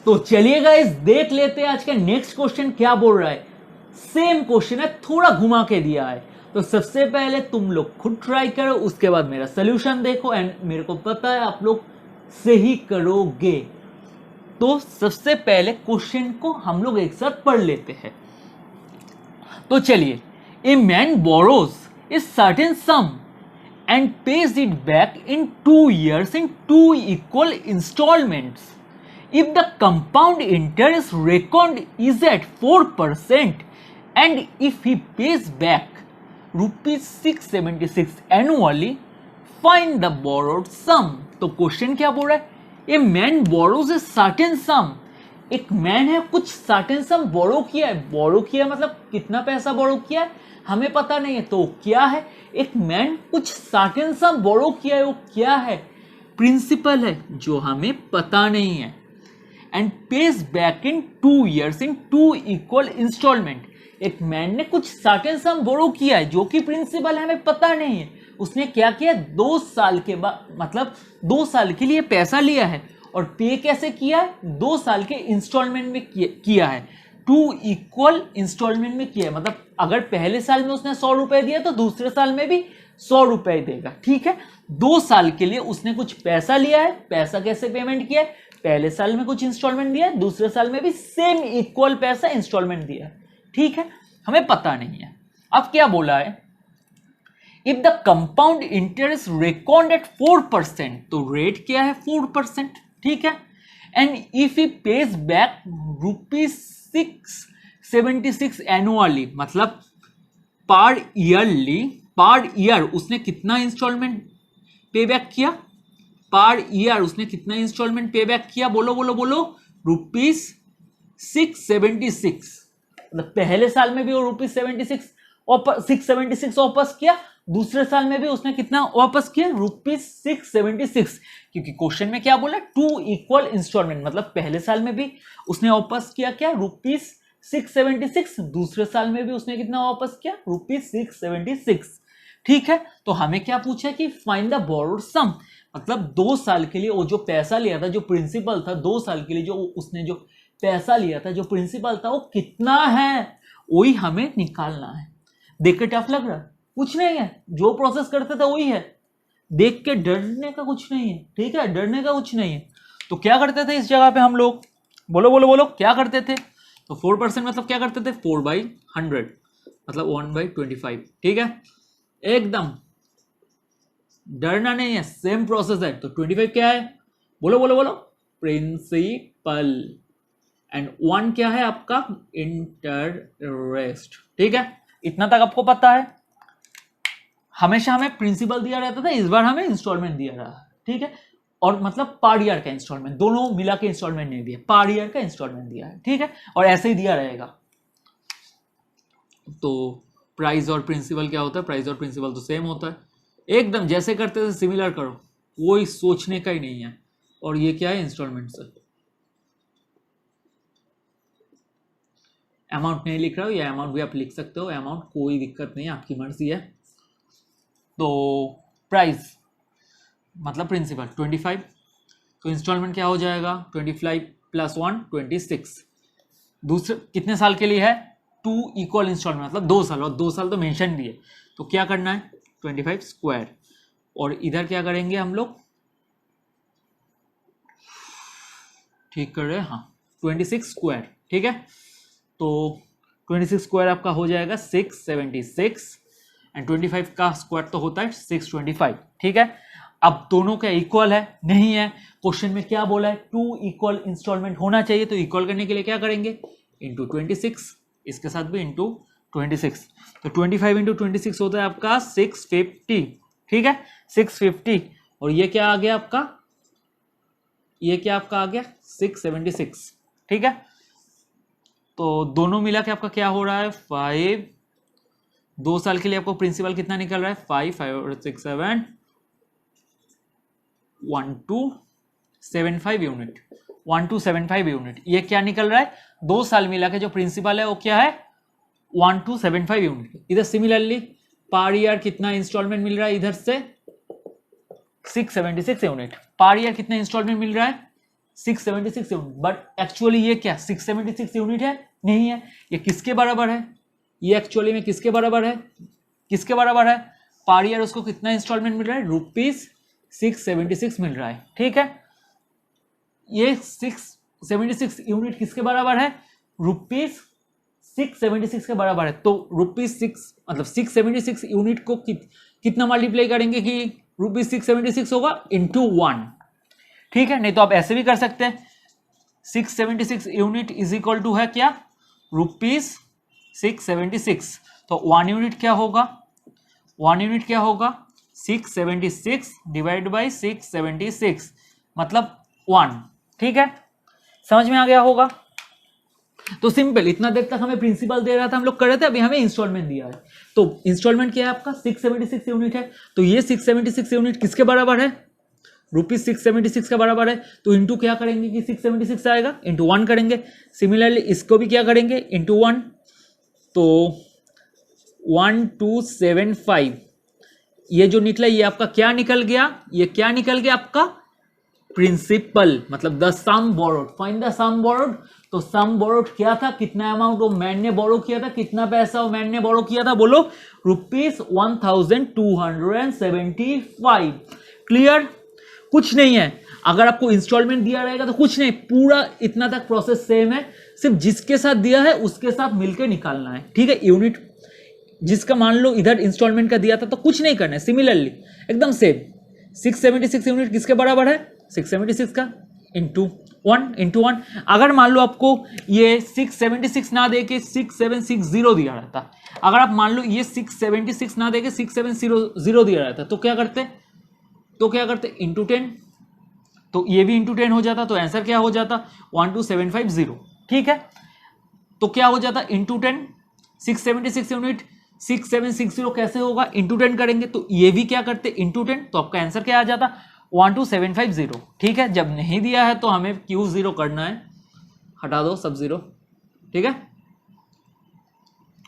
तो चलिए गाइस देख लेते हैं आज का नेक्स्ट क्वेश्चन क्या बोल रहा है। सेम क्वेश्चन है, थोड़ा घुमा के दिया है। तो सबसे पहले तुम लोग खुद ट्राई करो, उसके बाद मेरा सोल्यूशन देखो एंड मेरे को पता है आप लोग सही करोगे। तो सबसे पहले क्वेश्चन को हम लोग एक साथ पढ़ लेते हैं। तो चलिए, a man borrows A certain sum and page it back in 2 years in 2 equal installments. If the compound interest reckoned is at 4% and if he pays back ₹676 annually, find the borrowed sum. तो question क्या बोल रहा है, a man borrows A certain सम, एक man है कुछ certain सम बोरो किया है, बोरो किया मतलब कितना पैसा बोरो किया है हमें पता नहीं है, तो क्या है, एक मैन कुछ सर्टेन सम बोरो किया है, वो क्या है, प्रिंसिपल है जो हमें पता नहीं है, and pays back in 2 years in 2 equal installment. एक मैन ने कुछ सर्टेन सम बोरो किया है जो कि प्रिंसिपल है हमें पता नहीं है, उसने क्या किया, 2 साल के बाद मतलब 2 साल के लिए पैसा लिया है और पे कैसे किया है, 2 साल के इंस्टॉलमेंट में किया है, 2 equal इंस्टॉलमेंट में किया है। मतलब अगर पहले साल में उसने 100 रुपए दिया तो दूसरे साल में भी 100 रुपए देगा, ठीक है। 2 साल के लिए उसने कुछ पैसा लिया है, पैसा कैसे पेमेंट किया है, पहले साल में कुछ इंस्टॉलमेंट दिया है, दूसरे साल में भी सेम इक्वल पैसा इंस्टॉलमेंट दिया है, ठीक है, हमें पता नहीं है। अब क्या बोला है, if the compound interest record at 4%, तो रेट क्या है 4%, ठीक है, and if he pays back ₹676 annually, मतलब पर ईयर उसने कितना इंस्टॉलमेंट पे बैक किया, पर ईयर उसने कितना इंस्टॉलमेंट पे बैक किया, बोलो बोलो बोलो, ₹676, मतलब पहले साल में भी वो ₹676 वापस किया, दूसरे साल में भी उसने कितना वापस किया, ₹676, क्योंकि क्वेश्चन में क्या बोला, 2 equal इंस्टॉलमेंट, मतलब पहले साल में भी उसने वापस किया क्या, ₹676, दूसरे साल में भी उसने कितना वापस किया, ₹676, ठीक है। तो हमें क्या पूछा है कि फाइंड द बोरोड सम, मतलब 2 साल के लिए वो जो पैसा लिया था, जो प्रिंसिपल था, 2 साल के लिए जो उसने जो पैसा लिया था, जो प्रिंसिपल था, वो कितना है, वही हमें निकालना है। देख के टफ लग रहा है, कुछ नहीं है, जो प्रोसेस करते थे वही है, देख के डरने का कुछ नहीं है, ठीक है, डरने का कुछ नहीं है। तो क्या करते थे इस जगह पे हम लोग, बोलो बोलो बोलो, क्या करते थे, तो 4% मतलब क्या करते थे, 4/100 मतलब 1/25, ठीक है, एकदम डरना नहीं है, सेम प्रोसेस है। तो 25 क्या है, बोलो बोलो बोलो, प्रिंसिपल, एंड 1 क्या है आपका, इंटरेस्ट, ठीक है, इतना तक आपको पता है। हमेशा हमें प्रिंसिपल दिया रहता था, इस बार हमें इंस्टॉलमेंट दिया रहा, ठीक है, और मतलब पर ईयर का इंस्टॉलमेंट, दोनों मिला के इंस्टॉलमेंट नहीं दिया, पर ईयर का इंस्टॉलमेंट दिया है, ठीक है, और ऐसे ही दिया रहेगा। तो प्राइस और प्रिंसिपल क्या होता है, प्राइस और प्रिंसिपल तो सेम होता है, एकदम जैसे करते थे सिमिलर करो, कोई सोचने का ही नहीं है। और ये क्या है, इंस्टॉलमेंट से अमाउंट नहीं लिख रहा हो, या अमाउंट भी आप लिख सकते हो, अमाउंट कोई दिक्कत नहीं है, आपकी मर्जी है। तो प्राइस मतलब प्रिंसिपल 25, तो इंस्टॉलमेंट क्या हो जाएगा 25 + 1 26। दूसरे कितने साल के लिए है 2 इक्वल इंस्टॉलमेंट मतलब 2 साल, और 2 साल तो मेंशन भी है। तो क्या करना है 25 स्क्वायर, और इधर क्या करेंगे हम लोग, ठीक कर रहे हैं, हाँ 26 स्क्वायर, ठीक है। तो 26 स्क्वायर आपका हो जाएगा 676, एंड 25 का स्क्वायर तो होता है 625, ठीक है। अब दोनों का इक्वल है नहीं है, क्वेश्चन में क्या बोला है 2 इक्वल इंस्टॉलमेंट होना चाहिए, तो इक्वल करने के लिए क्या करेंगे इंटू 26, इसके साथ भी इंटू 26, तो 25 इंटू 26 होता है आपका 650, ठीक है 650, और ये क्या आ गया आपका, ये क्या आपका आ गया 676, ठीक है। तो दोनों मिला के आपका क्या हो रहा है 5, 2 साल के लिए आपको प्रिंसिपल कितना निकल रहा है 5 और 6 7 1275 यूनिट, 1275 यूनिट, ये क्या निकल रहा है 2 साल मिला के जो प्रिंसिपल है वो क्या है 1275 यूनिट। इधर सिमिलरली पर ईयर कितना इंस्टॉलमेंट मिल रहा है, इधर से 676 यूनिट, पर ईयर कितना इंस्टॉलमेंट मिल रहा है 676 यूनिट, बट एक्चुअली ये क्या 676 यूनिट है नहीं है, ये किसके बराबर है, ये एक्चुअली में किसके बराबर है, किसके बराबर है, पर ईयर उसको कितना इंस्टॉलमेंट मिल रहा है ₹676 मिल रहा है, ठीक है। ये 676 यूनिट किसके बराबर है ₹676 के बराबर है, तो ₹6 मतलब 676 यूनिट को कितना मल्टीप्लाई करेंगे कि ₹676 होगा इंटू 1, ठीक है। नहीं तो आप ऐसे भी कर सकते हैं 676 यूनिट इज इक्वल टू है क्या ₹676, तो 1 यूनिट क्या होगा, 1 यूनिट क्या होगा 676 डिवाइड बाई 676 मतलब 1, ठीक है, समझ में आ गया होगा। तो सिंपल, इतना देर तक हमें प्रिंसिपल दे रहा था हम लोग कर रहे थे, अभी हमें इंस्टॉलमेंट दिया है, तो इंस्टॉलमेंट क्या है आपका 676 यूनिट है, तो ये 676 यूनिट किसके बराबर है ₹676 का बराबर है, तो इंटू क्या करेंगे कि 676 आएगा इंटू 1 करेंगे, सिमिलरली इसको भी क्या करेंगे इंटू 1, तो 1275, ये जो निकला ये आपका क्या निकल गया, ये क्या निकल गया आपका प्रिंसिपल, मतलब the sum borrowed, find the sum borrowed, तो सम बोरोड क्या था, कितना अमाउंट वो मैन ने बोरो किया था, कितना पैसा वो मैन ने बोरो किया था, बोलो ₹1275, क्लियर। कुछ नहीं है, अगर आपको इंस्टॉलमेंट दिया रहेगा तो कुछ नहीं, पूरा इतना तक प्रोसेस सेम है, सिर्फ जिसके साथ दिया है उसके साथ मिलकर निकालना है, ठीक है। यूनिट जिसका मान लो इधर इंस्टॉलमेंट का दिया था तो कुछ नहीं करना है, सिमिलरली एकदम सेम 676 यूनिट किसके बराबर है 676 का इंटू 1, अगर मान लो आपको ये 676 ना देके 6760 दिया रहता, अगर आप मान लो ये 676 ना देके 6700 दिया रहता तो क्या करते इंटू 10, तो ये भी इंटू 10 हो जाता, तो आंसर क्या हो जाता 12750, ठीक है। तो क्या हो जाता इंटू 10, 676 यूनिट 6760 कैसे होगा इंटू 10 करेंगे, तो ये भी क्या करते इंटू 10, तो आपका आंसर क्या आ जाता 12750, ठीक है। जब नहीं दिया है तो हमें Q0 करना है, हटा दो सब जीरो, ठीक है।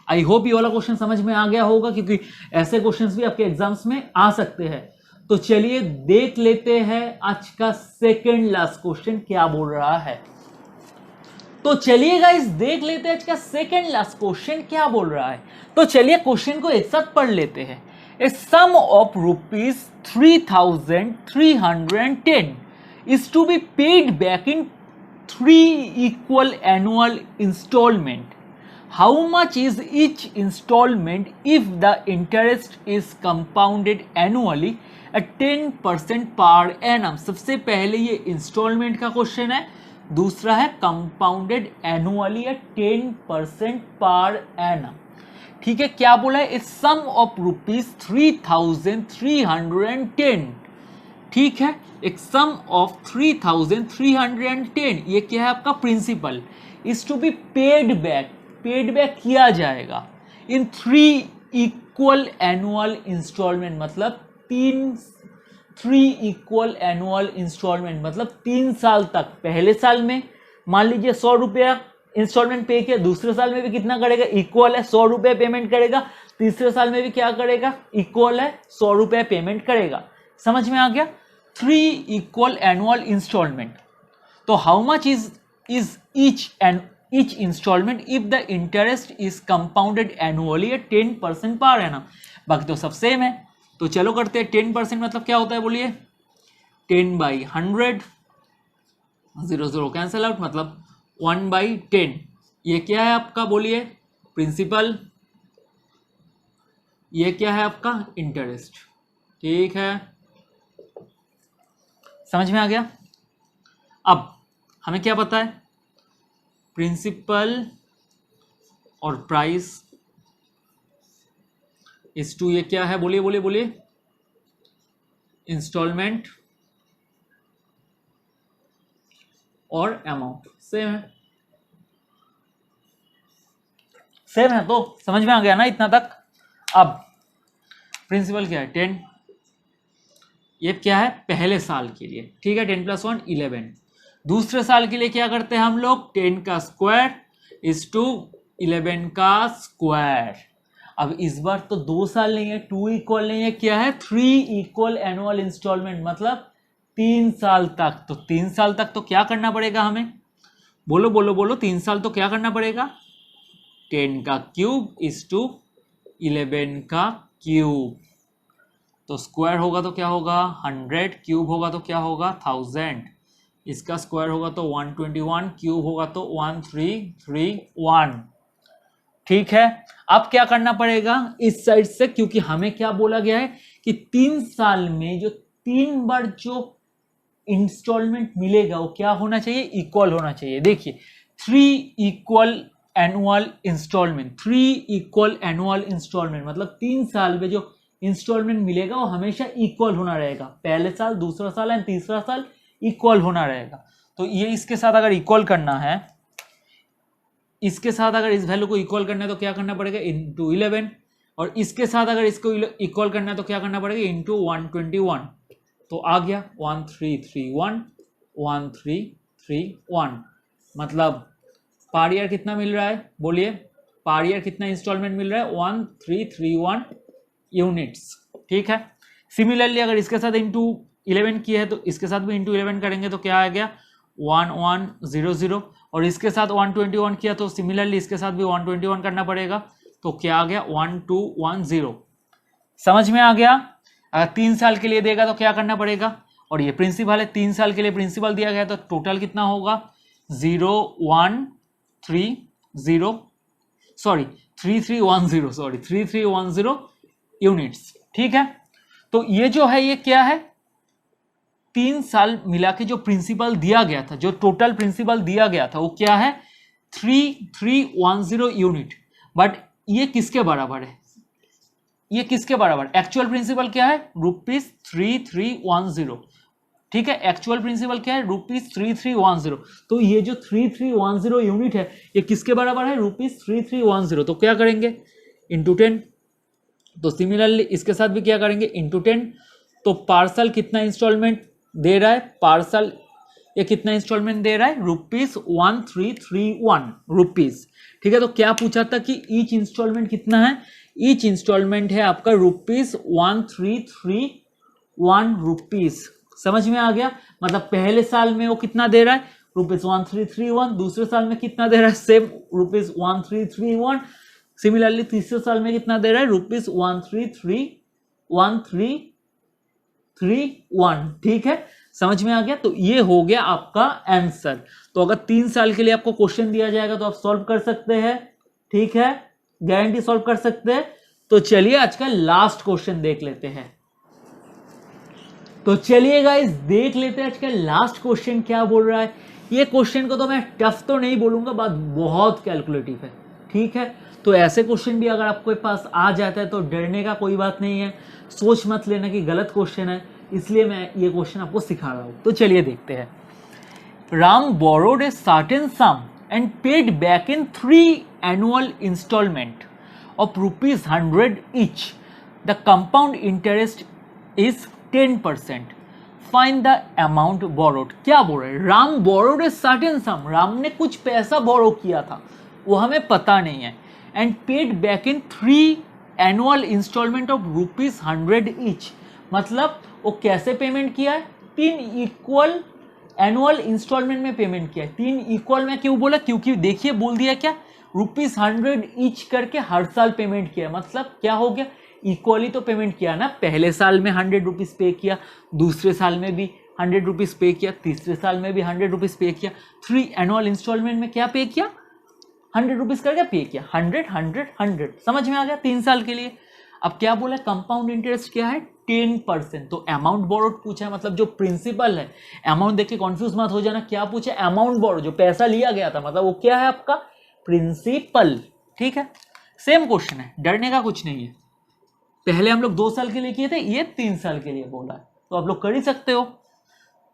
आई होप ये वाला क्वेश्चन समझ में आ गया होगा, क्योंकि ऐसे क्वेश्चंस भी आपके एग्जाम्स में आ सकते हैं। तो चलिए देख लेते हैं आज का सेकंड लास्ट क्वेश्चन क्या बोल रहा है। तो चलिए गाइस देख लेते हैं आज का सेकंड लास्ट क्वेश्चन क्या बोल रहा है। तो चलिए क्वेश्चन को एक साथ पढ़ लेते हैं। ए sum of ₹3,310 is to be paid back in 3 equal annual installment. How much is each installment if the interest is compounded annually at 10% per annum? सबसे पहले ये इंस्टॉलमेंट का क्वेश्चन है, दूसरा है compounded annually at 10% per annum, ठीक है। क्या बोला है, इट्स सम ऑफ ₹3,310, ठीक है। एक सम ऑफ 3,310, ये क्या है आपका principal, is to be paid back किया जाएगा इन 3 इक्वल एनुअल इंस्टॉलमेंट, मतलब 3 इक्वल एनुअल इंस्टॉलमेंट मतलब 3 साल तक। पहले साल में मान लीजिए 100 रुपया इंस्टॉलमेंट पे किया, दूसरे साल में भी कितना करेगा, इक्वल है 100 रुपये पेमेंट करेगा, तीसरे साल में भी क्या करेगा, इक्वल है 100 रुपये पेमेंट करेगा। समझ में आ गया। 3 equal annual installment. तो how much is each installment if the interest is compounded annually at 10% per annum. बाकी तो सब सेम है, तो चलो करते हैं 10%। मतलब क्या होता है बोलिए, 10/100, 0 0 कैंसल आउट, मतलब 1/10। ये क्या है आपका बोलिए, प्रिंसिपल, ये क्या है आपका इंटरेस्ट। ठीक है, समझ में आ गया। अब हमें क्या पता है, प्रिंसिपल और प्राइस इस टू, ये क्या है बोलिए बोलिए बोलिए, इंस्टॉलमेंट और अमाउंट सेम है, सेम है। तो समझ में आ गया ना इतना तक। अब प्रिंसिपल क्या है 10, ये क्या है पहले साल के लिए, ठीक है, 10 + 1 11। दूसरे साल के लिए क्या करते हैं हम लोग, 10 का स्क्वायर इज टू 11 का स्क्वायर। अब इस बार तो 2 साल नहीं है, 2 इक्वल नहीं है, क्या है 3 इक्वल एनुअल इंस्टॉलमेंट, मतलब 3 साल तक। तो 3 साल तक तो क्या करना पड़ेगा हमें, बोलो बोलो बोलो, 3 साल तो क्या करना पड़ेगा, 10 का क्यूब इज टू 11 का क्यूब। तो स्क्वायर होगा तो क्या होगा 100, क्यूब होगा तो क्या होगा 1000, इसका स्क्वायर होगा तो 121, क्यूब होगा तो 1331। ठीक है, अब क्या करना पड़ेगा इस साइड से, क्योंकि हमें क्या बोला गया है कि 3 साल में जो 3 बार जो इंस्टॉलमेंट मिलेगा वो क्या होना चाहिए, इक्वल होना चाहिए। देखिए 3 equal annual installment, 3 equal annual installment मतलब 3 साल में जो इंस्टॉलमेंट मिलेगा वो हमेशा इक्वल होना रहेगा, पहले साल, दूसरा साल एंड तीसरा साल इक्वल होना रहेगा। तो ये इसके साथ अगर इक्वल करना है, इसके साथ अगर इस वैल्यू को इक्वल करना है तो क्या करना पड़ेगा, इंटू 11, और इसके साथ अगर इसको इक्वल करना है तो क्या करना पड़ेगा, इंटू 121। तो आ गया 1331, 1331। मतलब पर ईयर कितना मिल रहा है बोलिए, पर ईयर कितना इंस्टॉलमेंट मिल रहा है, 1331 यूनिट्स। ठीक है, सिमिलरली अगर इसके साथ इंटू 11 किया है तो इसके साथ भी इंटू 11 करेंगे तो क्या आ गया 1100, और इसके साथ 121 किया तो सिमिलरली इसके साथ भी 121 करना पड़ेगा, तो क्या आ गया 1210। समझ में आ गया। अगर 3 साल के लिए देगा तो क्या करना पड़ेगा, और ये प्रिंसिपल है, 3 साल के लिए प्रिंसिपल दिया गया तो टोटल कितना होगा 3310 यूनिट्स। ठीक है, तो ये जो है ये क्या है, 3 साल मिला के जो प्रिंसिपल दिया गया था, जो टोटल प्रिंसिपल दिया गया था वो क्या है 3310 यूनिट। बट ये किसके बराबर है, ये किसके बराबर, एक्चुअल प्रिंसिपल क्या है ₹3310। ठीक है, एक्चुअल प्रिंसिपल क्या है ₹3310। तो ये जो 3310 यूनिट है ये किसके बराबर है, ₹3310। तो क्या करेंगे इंटू 10, तो सिमिलरली इसके साथ भी क्या करेंगे इंटू 10। तो पार्सल कितना इंस्टॉलमेंट दे रहा है, पार्सल ये कितना इंस्टॉलमेंट दे रहा है ₹1331। ठीक है, तो क्या पूछा था कि ईच इंस्टॉलमेंट कितना है, ईच इंस्टॉलमेंट है आपका ₹1331। समझ में आ गया। मतलब पहले साल में वो कितना दे रहा है ₹1331, दूसरे साल में कितना दे रहा है सेम ₹1331, सिमिलरली तीसरे साल में कितना दे रहा है ₹1331। ठीक है, समझ में आ गया। तो ये हो गया आपका आंसर। तो अगर 3 साल के लिए आपको क्वेश्चन दिया जाएगा तो आप सॉल्व कर सकते हैं। ठीक है, गारंटी सॉल्व कर सकते हैं। तो चलिए आज का लास्ट क्वेश्चन देख लेते हैं। तो चलिए गाइस देख लेते हैं आज का लास्ट क्वेश्चन क्या बोल रहा है। ये क्वेश्चन को तो मैं टफ तो नहीं बोलूंगा, बात बहुत कैलकुलेटिव है। ठीक है, तो ऐसे क्वेश्चन भी अगर आपके पास आ जाता है तो डरने का कोई बात नहीं है, सोच मत लेना कि गलत क्वेश्चन है, इसलिए मैं ये क्वेश्चन आपको सिखा रहा हूं। तो चलिए देखते हैं। Ram borrowed a certain sum and paid back in 3 annual installment of ₹100 each. The compound interest is 10%। Find the amount borrowed. क्या बोल रहे हैं, Ram borrowed a certain sum, Ram ने कुछ पैसा बोरो किया था, वो हमें पता नहीं है, and paid back in 3 annual installment of ₹100 each. मतलब वो कैसे पेमेंट किया है, 3 इक्वल एनुअल इंस्टॉलमेंट में पेमेंट किया है। 3 इक्वल में क्यों बोला, क्योंकि देखिए बोल दिया क्या, ₹100 ईच करके हर साल पेमेंट किया, मतलब क्या हो गया, इक्वली तो पेमेंट किया ना, पहले साल में ₹100 पे किया, दूसरे साल में भी ₹100 पे किया, तीसरे साल में भी ₹100 पे किया, 3 एनुअल इंस्टॉलमेंट में क्या पे किया, ₹100 करके पे किया, 100 100 100, समझ में आ गया, 3 साल के लिए। अब क्या बोला, कंपाउंड इंटरेस्ट क्या है 10%, तो अमाउंट बोरोड पूछा है, मतलब जो प्रिंसिपल है, अमाउंट देख के कॉन्फ्यूज मत हो जाना, क्या पूछे, अमाउंट बोरोड, जो पैसा लिया गया था, मतलब वो क्या है आपका प्रिंसिपल, ठीक है। सेम क्वेश्चन है, डरने का कुछ नहीं है। पहले हम लोग 2 साल के लिए किए थे, ये 3 साल के लिए बोला है, तो आप लोग कर ही सकते हो।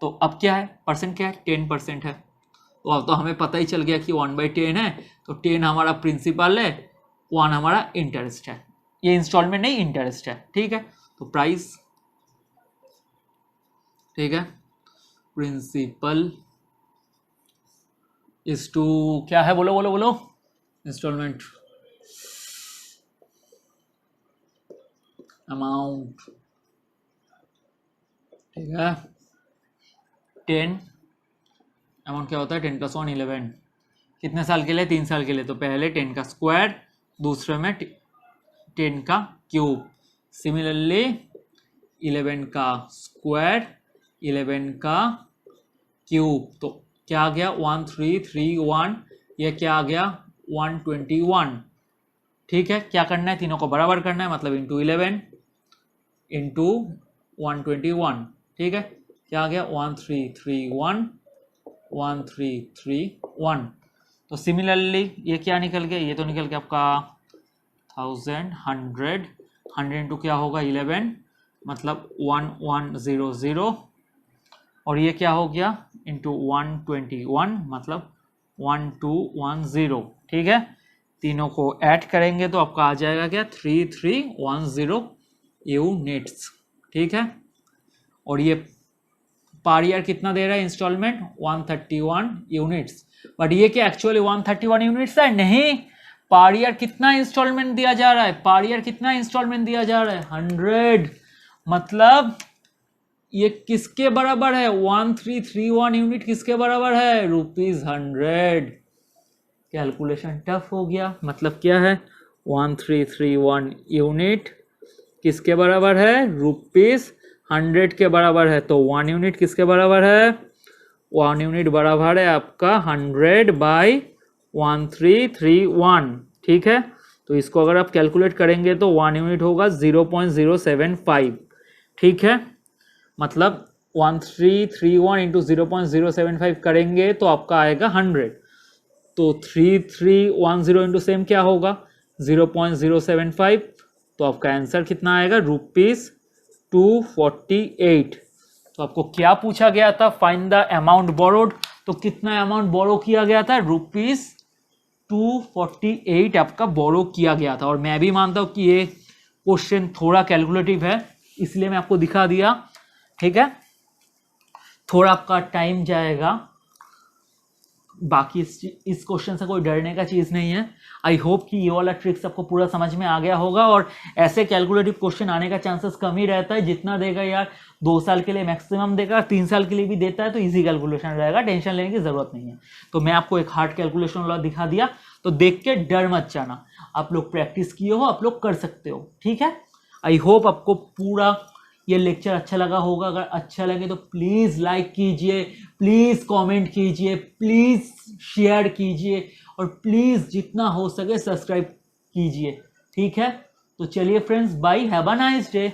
तो अब क्या है, परसेंट क्या है, 10% है, तो अब तो हमें पता ही चल गया कि 1/10 है, तो 10 हमारा प्रिंसिपल है, 1 हमारा इंटरेस्ट है, ये इंस्टॉलमेंट नहीं इंटरेस्ट है, ठीक है। तो प्राइस, ठीक है, प्रिंसिपल इज टू क्या है, बोलो बोलो बोलो, इंस्टॉलमेंट अमाउंट, ठीक है, 10 अमाउंट क्या होता है, 10 + 1 11, कितने साल के लिए, 3 साल के लिए, तो पहले 10 का स्क्वायर, दूसरे में 10 का क्यूब, सिमिलरली 11 का स्क्वायर, 11 का क्यूब, तो क्या आ गया 1331, ये क्या आ गया 121, ठीक है। क्या करना है, तीनों को बराबर करना है, मतलब इंटू 11 इंटू 121, ठीक है, क्या आ गया 1331 1331। तो सिमिलरली ये क्या निकल गया, ये तो निकल गया आपका 1000 100 100 इंटू क्या होगा 11, मतलब 1100, और ये क्या हो गया इंटू 121, मतलब 1210, ठीक है। तीनों को ऐड करेंगे तो आपका आ जाएगा क्या 3310 यूनिट्स, ठीक है। और ये पर ईयर कितना दे रहा है इंस्टॉलमेंट 131 यूनिट्स, बट ये क्या एक्चुअली 131 यूनिट्स है, नहीं, पर ईयर कितना इंस्टॉलमेंट दिया जा रहा है, पर ईयर कितना इंस्टॉलमेंट दिया जा रहा है 100, मतलब ये किसके बराबर है 1331 यूनिट किसके बराबर है ₹100। कैलकुलेशन टफ हो गया, मतलब क्या है 1331 यूनिट किसके बराबर है ₹100 के बराबर है, तो 1 यूनिट किसके बराबर है, 1 यूनिट बराबर है आपका 100/1331, ठीक है। तो इसको अगर आप कैलकुलेट करेंगे तो 1 यूनिट होगा 0.075, ठीक है, मतलब 1331 इंटू 0.075 करेंगे तो आपका आएगा 100, तो 3310 इंटू सेम क्या होगा 0.075, तो आपका आंसर कितना आएगा ₹248। तो आपको क्या पूछा गया था, फाइंड द अमाउंट बोरोड, तो कितना अमाउंट बोरो किया गया था ₹248 आपका बोरो किया गया था। और मैं भी मानता हूं कि ये क्वेश्चन थोड़ा कैलकुलेटिव है, इसलिए मैं आपको दिखा दिया, ठीक है, थोड़ा आपका टाइम जाएगा, बाकी इस क्वेश्चन से कोई डरने का चीज़ नहीं है। आई होप कि ये वाला ट्रिक्स आपको पूरा समझ में आ गया होगा, और ऐसे कैलकुलेटिव क्वेश्चन आने का चांसेस कम ही रहता है, जितना देगा यार 2 साल के लिए मैक्सिमम देगा, 3 साल के लिए भी देता है तो इजी कैलकुलेशन रहेगा, टेंशन लेने की ज़रूरत नहीं है। तो मैं आपको एक हार्ड कैलकुलेशन वाला दिखा दिया, तो देख के डर मत जाना, आप लोग प्रैक्टिस किए हो, आप लोग कर सकते हो, ठीक है। आई होप आपको पूरा ये लेक्चर अच्छा लगा होगा, अगर अच्छा लगे तो प्लीज़ लाइक कीजिए, प्लीज़ कमेंट कीजिए, प्लीज़ शेयर कीजिए, और प्लीज़ जितना हो सके सब्सक्राइब कीजिए, ठीक है। तो चलिए friends, bye, have a nice day.